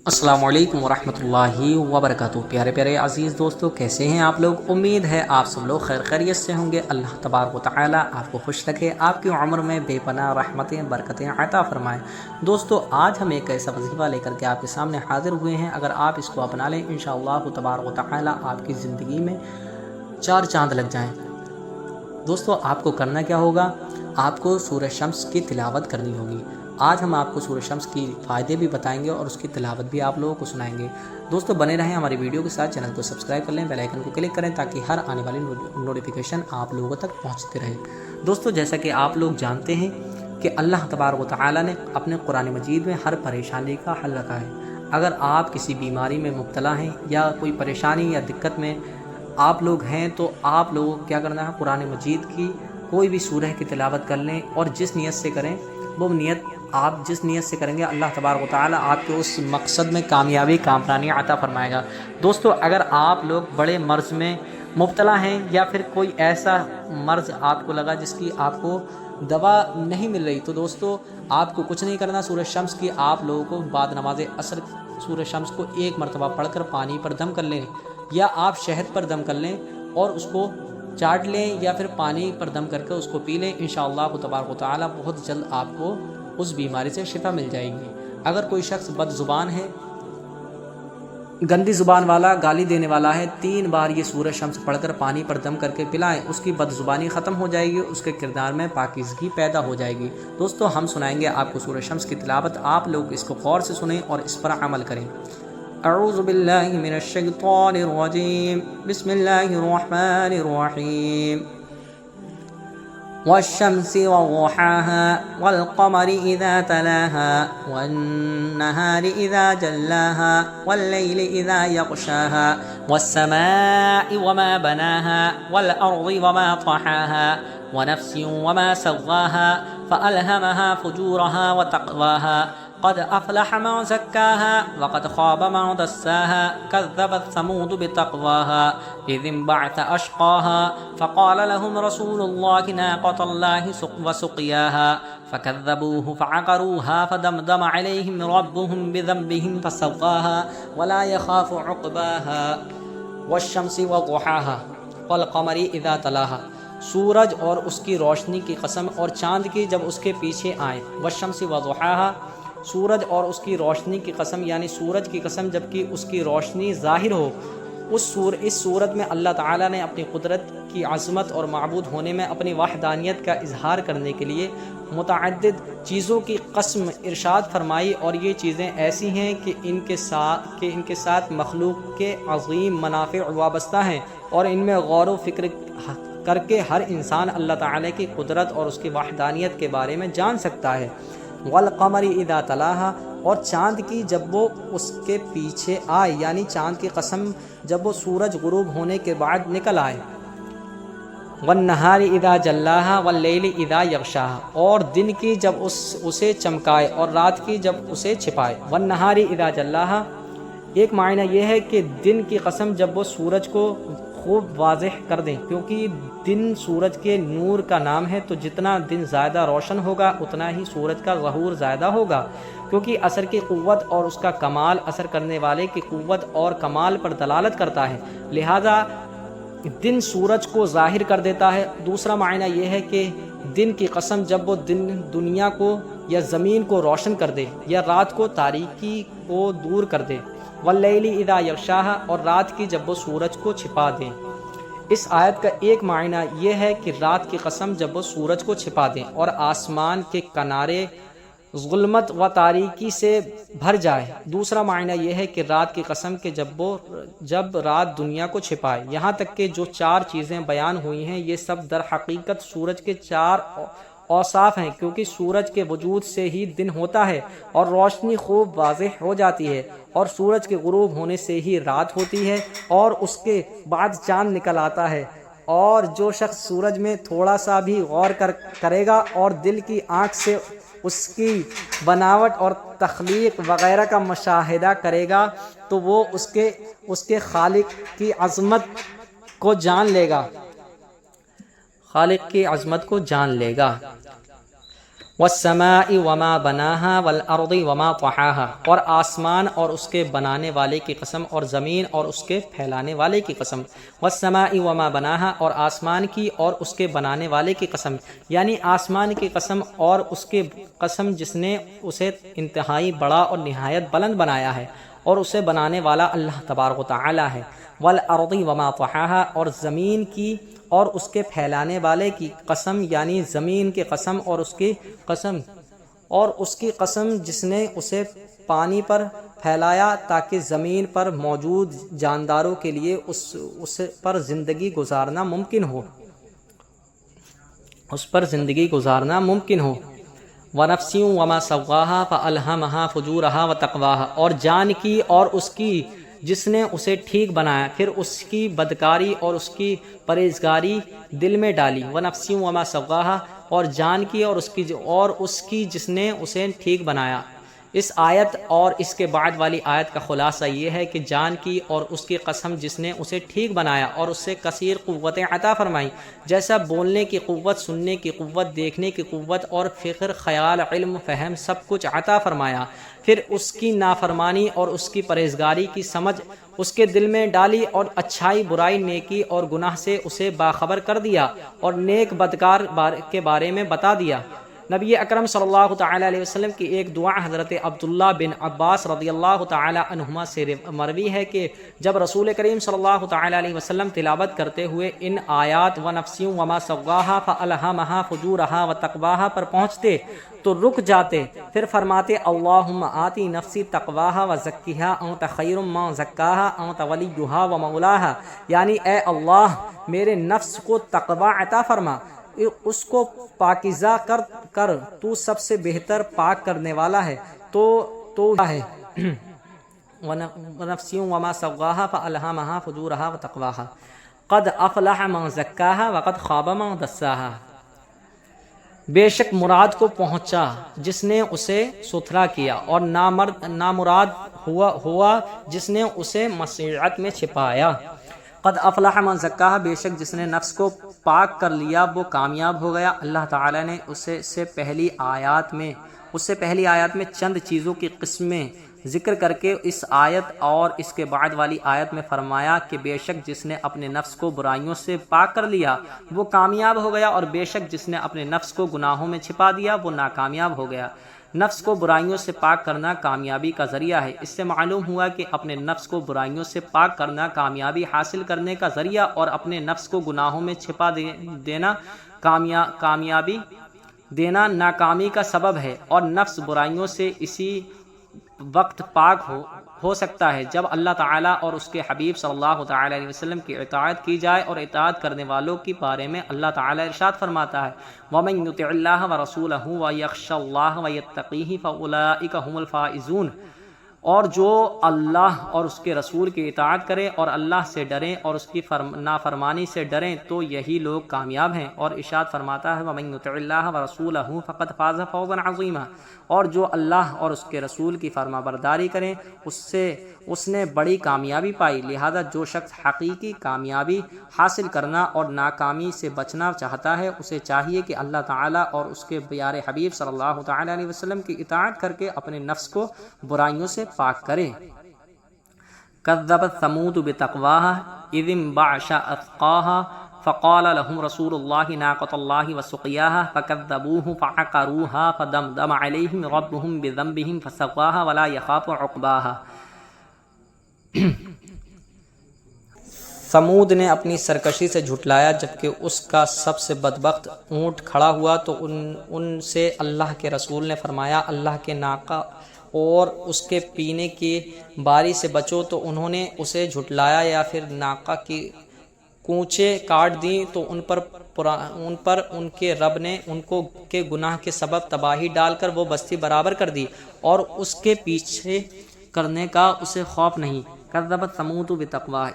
السلام علیکم ورحمۃ اللہ وبرکاتہ۔ پیارے پیارے عزیز دوستو، کیسے ہیں آپ لوگ؟ امید ہے آپ سب لوگ خیر خیریت سے ہوں گے۔ اللہ تبارک و تعالی آپ کو خوش رکھے، آپ کی عمر میں بے پناہ رحمتیں برکتیں عطا فرمائے۔ دوستو، آج ہم ایک ایسا وظیفہ لے کر کے آپ کے سامنے حاضر ہوئے ہیں، اگر آپ اس کو اپنا لیں انشاءاللہ تبارک و تعالی آپ کی زندگی میں 4 چاند لگ جائیں۔ دوستو، آپ کو کرنا کیا ہوگا؟ آپ کو سورہ شمس کی تلاوت کرنی ہوگی۔ آج ہم آپ کو سورہ شمس کی فائدے بھی بتائیں گے اور اس کی تلاوت بھی آپ لوگوں کو سنائیں گے۔ دوستو، بنے رہیں ہماری ویڈیو کے ساتھ، چینل کو سبسکرائب کر لیں، بیل آئیکن کو کلک کریں تاکہ ہر آنے والی نوٹیفیکیشن آپ لوگوں تک پہنچتے رہے۔ دوستو، جیسا کہ آپ لوگ جانتے ہیں کہ اللہ تبارک و تعالی نے اپنے قرآن مجید میں ہر پریشانی کا حل رکھا ہے۔ اگر آپ کسی بیماری میں مبتلا ہیں یا کوئی پریشانی یا دقت میں آپ لوگ ہیں تو آپ لوگوں کو کیا کرنا ہے؟ قرآن مجید کی کوئی بھی سورہ کی تلاوت کر لیں، اور جس نیت سے کریں وہ نیت آپ جس نیت سے کریں گے اللہ تبارک و تعالی آپ کے اس مقصد میں کامیابی کامرانی عطا فرمائے گا۔ دوستو، اگر آپ لوگ بڑے مرض میں مبتلا ہیں یا پھر کوئی ایسا مرض آپ کو لگا جس کی آپ کو دوا نہیں مل رہی، تو دوستو آپ کو کچھ نہیں کرنا۔ سورہ شمس کی آپ لوگوں کو بعد نماز عصر سورہ شمس کو 1 مرتبہ پڑھ کر پانی پر دم کر لیں، یا آپ شہد پر دم کر لیں اور اس کو چاٹ لیں، یا پھر پانی پر دم کر کے اس کو پی لیں۔ انشاءاللہ تبارک و تعالی بہت جلد آپ کو اس بیماری سے شفا مل جائے گی۔ اگر کوئی شخص بد زبان ہے، گندی زبان والا، گالی دینے والا ہے، 3 بار یہ سورہ شمس پڑھ کر پانی پر دم کر کے پلائیں، اس کی بد زبانی ختم ہو جائے گی، اس کے کردار میں پاکیزگی پیدا ہو جائے گی۔ دوستو، ہم سنائیں گے آپ کو سورہ شمس کی تلاوت، آپ لوگ اس کو غور سے سنیں اور اس پر عمل کریں۔ اعوذ باللہ من الشیطان الرجیم، بسم اللہ الرحمن الرحیم۔ والشمس وضحاها والقمر إذا تلاها والنهار إذا جلاها والليل إذا يغشاها والسماء وما بناها والأرض وما طحاها ونفس وما سواها فألهمها فجورها وتقواها قد أفلح من زكاها وقد خاب من دساها كذبت ثمود بتقواها إذ انبعث أشقاها فقال لهم رسول الله ناقة الله وسقياها فكذبوه فعقروها فدمدم عليهم ربهم بذنبهم فسواها ولا يخاف عقباها والشمس وضحاها والقمر إذا تلاها، سورج اور اس کی روشنی کی قسم اور چاند کی جب اس کے پیچھے آئیں۔ والشمس وضحاها، سورج اور اس کی روشنی کی قسم، یعنی سورج کی قسم جب کہ اس کی روشنی ظاہر ہو۔ اس صورت میں اللہ تعالیٰ نے اپنی قدرت کی عظمت اور معبود ہونے میں اپنی وحدانیت کا اظہار کرنے کے لیے متعدد چیزوں کی قسم ارشاد فرمائی، اور یہ چیزیں ایسی ہیں کہ ان کے ساتھ مخلوق کے عظیم منافع وابستہ ہیں، اور ان میں غور و فکر کر کے ہر انسان اللہ تعالیٰ کی قدرت اور اس کی وحدانیت کے بارے میں جان سکتا ہے۔ والقمر اذا تلاها، اور چاند کی جب وہ اس کے پیچھے آئے، یعنی چاند کی قسم جب وہ سورج غروب ہونے کے بعد نکل آئے۔ والنہار اذا جلاها واللیل اذا یغشاها، اور دن کی جب اسے چمکائے اور رات کی جب اسے چھپائے۔ والنہار اذا جلاها، ایک معنی یہ ہے کہ دن کی قسم جب وہ سورج کو خوب واضح کر دیں، کیونکہ دن سورج کے نور کا نام ہے، تو جتنا دن زیادہ روشن ہوگا اتنا ہی سورج کا ظہور زیادہ ہوگا، کیونکہ اثر کی قوت اور اس کا کمال اثر کرنے والے کی قوت اور کمال پر دلالت کرتا ہے، لہذا دن سورج کو ظاہر کر دیتا ہے۔ دوسرا معنی یہ ہے کہ دن کی قسم جب وہ دن دنیا کو یا زمین کو روشن کر دے، یا رات کو تاریکی کو دور کر دے۔ واللیل اذا یغشاها، اور رات کی جب وہ سورج کو چھپا دیں۔ اس آیت کا ایک معنی یہ ہے کہ رات کی قسم جب وہ سورج کو چھپا دیں اور آسمان کے کنارے ظلمت و تاریکی سے بھر جائے۔ دوسرا معنی یہ ہے کہ رات کی قسم کہ جب رات دنیا کو چھپائے۔ یہاں تک کہ جو 4 چیزیں بیان ہوئی ہیں یہ سب در حقیقت سورج کے 4 اوصاف ہیں، کیونکہ سورج کے وجود سے ہی دن ہوتا ہے اور روشنی خوب واضح ہو جاتی ہے، اور سورج کے غروب ہونے سے ہی رات ہوتی ہے، اور اس کے بعد چاند نکل آتا ہے۔ اور جو شخص سورج میں تھوڑا سا بھی غور کرے گا اور دل کی آنکھ سے اس کی بناوٹ اور تخلیق وغیرہ کا مشاہدہ کرے گا تو وہ اس کے خالق کی عظمت کو جان لے گا، خالق کی عظمت کو جان لے گا۔ والسماء وما بناها والارض وما طحاها، اور آسمان اور اس کے بنانے والے کی قسم، اور زمین اور اس کے پھیلانے والے کی قسم۔ والسماء وما بناها، اور آسمان کی اور اس کے بنانے والے کی قسم، یعنی آسمان کی قسم اور اس کے قسم جس نے اسے انتہائی بڑا اور نہایت بلند بنایا ہے، اور اسے بنانے والا اللہ تبارک و تعالی ہے۔ والارض وما طحاها، اور زمین کی اور اس کے پھیلانے والے کی قسم، یعنی زمین کی قسم اور اس کی قسم، اور اس کی قسم جس نے اسے پانی پر پھیلایا تاکہ زمین پر موجود جانداروں کے لیے اس پر زندگی گزارنا ممکن ہو، اس پر زندگی گزارنا ممکن ہو۔ وَنَفْسٍ وَمَا سَوَّاهَا فَأَلْهَمَهَا فُجُورَهَا وَتَقْوَاهَا، اور جان کی اور اس کی جس نے اسے ٹھیک بنایا، پھر اس کی بدکاری اور اس کی پرہیزگاری دل میں ڈالی۔ وَنَفْسٍ وَمَا سَوَّاهَا، اور جان کی اور اس کی جس نے اسے ٹھیک بنایا۔ اس آیت اور اس کے بعد والی آیت کا خلاصہ یہ ہے کہ جان کی اور اس کی قسم جس نے اسے ٹھیک بنایا اور اس سے کثیر قوتیں عطا فرمائیں، جیسا بولنے کی قوت، سننے کی قوت، دیکھنے کی قوت اور فکر، خیال، علم، فہم سب کچھ عطا فرمایا۔ پھر اس کی نافرمانی اور اس کی پرہیزگاری کی سمجھ اس کے دل میں ڈالی، اور اچھائی، برائی، نیکی اور گناہ سے اسے باخبر کر دیا، اور نیک بدکار کے بارے میں بتا دیا۔ نبی اکرم صلی اللہ تعالی علیہ وسلم کی ایک دعا حضرت عبداللہ بن عباس رضی اللہ تعالی عنہما سے مروی ہے کہ جب رسول کریم صلی اللہ تعالی علیہ وسلم تلاوت کرتے ہوئے ان آیات وَنَفْسٍ وَمَا سَوَّاهَا فَأَلْهَمَهَا فُجُورَهَا وَتَقْوَاهَا پر پہنچتے تو رک جاتے، پھر فرماتے اللہم آتی نفسی تقواها وزکیها انت خیر من زکاها انت ولیها ومولاها، یعنی اے اللہ میرے نفس کو تقوی عطا فرما، اس کو پاکیزہ کر تو سب سے بہتر پاک کرنے والا ہے، تو ہے۔ وَنَفْسٍ وَمَا سَوَّاهَا فَأَلْهَمَهَا فُجُورَهَا وَتَقْوَاهَا قَدْ أَفْلَحَ مَنْ زَكَّاهَا وَقَدْ خَابَ مَنْ دَسَّاهَا، بے شک مراد کو پہنچا جس نے اسے ستھرا کیا، اور نامراد ہوا جس نے اسے مصیعت میں چھپایا۔ قد افلح من زکاها، بے شک جس نے نفس کو پاک کر لیا وہ کامیاب ہو گیا۔ اللہ تعالی نے اس سے پہلی آیات میں چند چیزوں کی قسمیں ذکر کر کے اس آیت اور اس کے بعد والی آیت میں فرمایا کہ بے شک جس نے اپنے نفس کو برائیوں سے پاک کر لیا وہ کامیاب ہو گیا، اور بے شک جس نے اپنے نفس کو گناہوں میں چھپا دیا وہ ناکامیاب ہو گیا۔ نفس کو برائیوں سے پاک کرنا کامیابی کا ذریعہ ہے۔ اس سے معلوم ہوا کہ اپنے نفس کو برائیوں سے پاک کرنا کامیابی حاصل کرنے کا ذریعہ، اور اپنے نفس کو گناہوں میں چھپا دینا کامیابی دینا ناکامی کا سبب ہے، اور نفس برائیوں سے اسی وقت پاک ہو سکتا ہے جب اللہ تعالیٰ اور اس کے حبیب صلی اللہ تعالی علیہ وسلم کی اطاعت کی جائے، اور اطاعت کرنے والوں کے بارے میں اللہ تعالیٰ ارشاد فرماتا ہے وَمَن يُطِعِ اللَّهَ وَرَسُولَهُ وَيَخْشَ اللَّهَ وَيَتَّقِيهِ فَأُولَٰئِكَ هُمُ الْفَائِزُونَ، اور جو اللہ اور اس کے رسول کی اطاعت کریں اور اللہ سے ڈریں اور اس کی نافرمانی سے ڈریں تو یہی لوگ کامیاب ہیں۔ اور ارشاد فرماتا ہے وَمَن يُطِعِ اللَّهَ وَرَسُولَهُ فَقَدْ فَازَ فَوْزًا عَظِيمًا، اور جو اللہ اور اس کے رسول کی فرما برداری کریں اس نے بڑی کامیابی پائی۔ لہذا جو شخص حقیقی کامیابی حاصل کرنا اور ناکامی سے بچنا چاہتا ہے اسے چاہیے کہ اللہ تعالیٰ اور اس کے پیارے حبیب صلی اللہ تعالی علیہ وسلم کی اطاعت کر کے اپنے نفس کو برائیوں سے پاک کرے۔ کذبت ثمود بتقواها اذ انبعث اشقاها فقال لهم رسول الله ناقة الله وسقياها فكذبوه فعقروها فدمدم عليهم ربهم بذنبهم فسواها ولا يخاف عقباها۔ ثمود نے اپنی سرکشی سے جھٹلایا جبکہ اس کا سب سے بدبخت اونٹ کھڑا ہوا تو ان سے اللہ کے رسول نے فرمایا اللہ کے ناقہ اور اس کے پینے کی باری سے بچو، تو انہوں نے اسے جھٹلایا یا پھر ناقہ کی کونچیں کاٹ دیں تو ان پر ان کے رب نے ان کو کے گناہ کے سبب تباہی ڈال کر وہ بستی برابر کر دی، اور اس کے پیچھے کرنے کا اسے خوف نہیں۔ کذبت ثمود بتقواہ،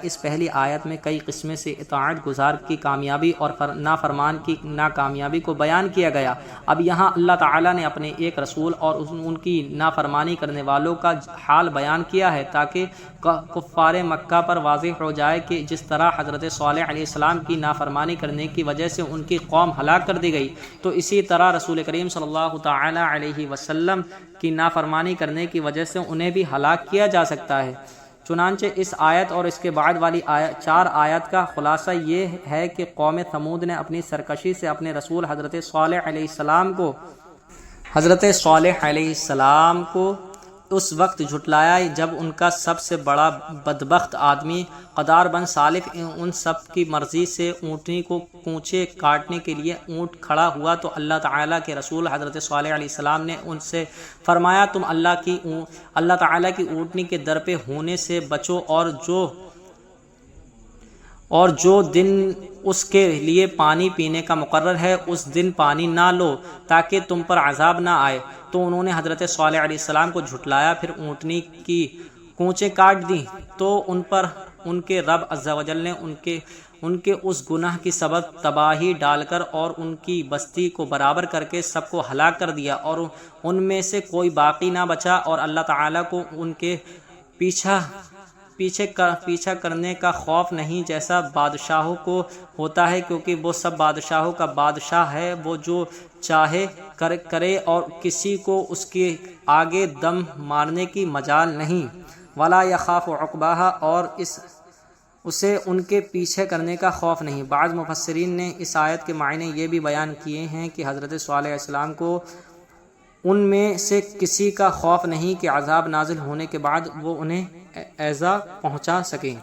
اس پہلی آیت میں کئی قسمیں سے اطاعت گزار کی کامیابی اور نافرمان کی ناکامیابی کو بیان کیا گیا۔ اب یہاں اللہ تعالیٰ نے اپنے ایک رسول اور ان کی نافرمانی کرنے والوں کا حال بیان کیا ہے تاکہ کفار مکہ پر واضح ہو جائے کہ جس طرح حضرت صالح علیہ السلام کی نافرمانی کرنے کی وجہ سے ان کی قوم ہلاک کر دی گئی، تو اسی طرح رسول کریم صلی اللہ تعالی علیہ وسلم کی نافرمانی کرنے کی وجہ سے انہیں بھی ہلاک کیا جا سکتا ہے۔ چنانچہ اس آیت اور اس کے بعد والی 4 آیت کا خلاصہ یہ ہے کہ قوم ثمود نے اپنی سرکشی سے اپنے رسول حضرت صالح علیہ السلام کو اس وقت جھٹلایا جب ان کا سب سے بڑا بدبخت آدمی قدار بن سالف ان سب کی مرضی سے اونٹنی کو کونچے کاٹنے کے لیے اونٹ کھڑا ہوا، تو اللہ تعالیٰ کے رسول حضرت صالح علیہ السلام نے ان سے فرمایا تم اللہ تعالیٰ کی اونٹنی کے در پہ ہونے سے بچو اور جو دن اس کے لیے پانی پینے کا مقرر ہے اس دن پانی نہ لو تاکہ تم پر عذاب نہ آئے۔ تو انہوں نے حضرت صالح علیہ السلام کو جھٹلایا، پھر اونٹنی کی کونچیں کاٹ دیں، تو ان پر ان کے رب عز و جل نے ان کے اس گناہ کی سبب تباہی ڈال کر اور ان کی بستی کو برابر کر کے سب کو ہلاک کر دیا، اور ان میں سے کوئی باقی نہ بچا، اور اللہ تعالیٰ کو ان کے پیچھا کرنے کا خوف نہیں جیسا بادشاہوں کو ہوتا ہے، کیونکہ وہ سب بادشاہوں کا بادشاہ ہے، وہ جو چاہے کرے اور کسی کو اس کے آگے دم مارنے کی مجال نہیں۔ ولا یخاف عقباہا، اور اسے ان کے پیچھے کرنے کا خوف نہیں۔ بعض مفسرین نے اس آیت کے معنی یہ بھی بیان کیے ہیں کہ حضرت صالح علیہ السلام کو ان میں سے کسی کا خوف نہیں کہ عذاب نازل ہونے کے بعد وہ انہیں ایذا پہنچا سکیں۔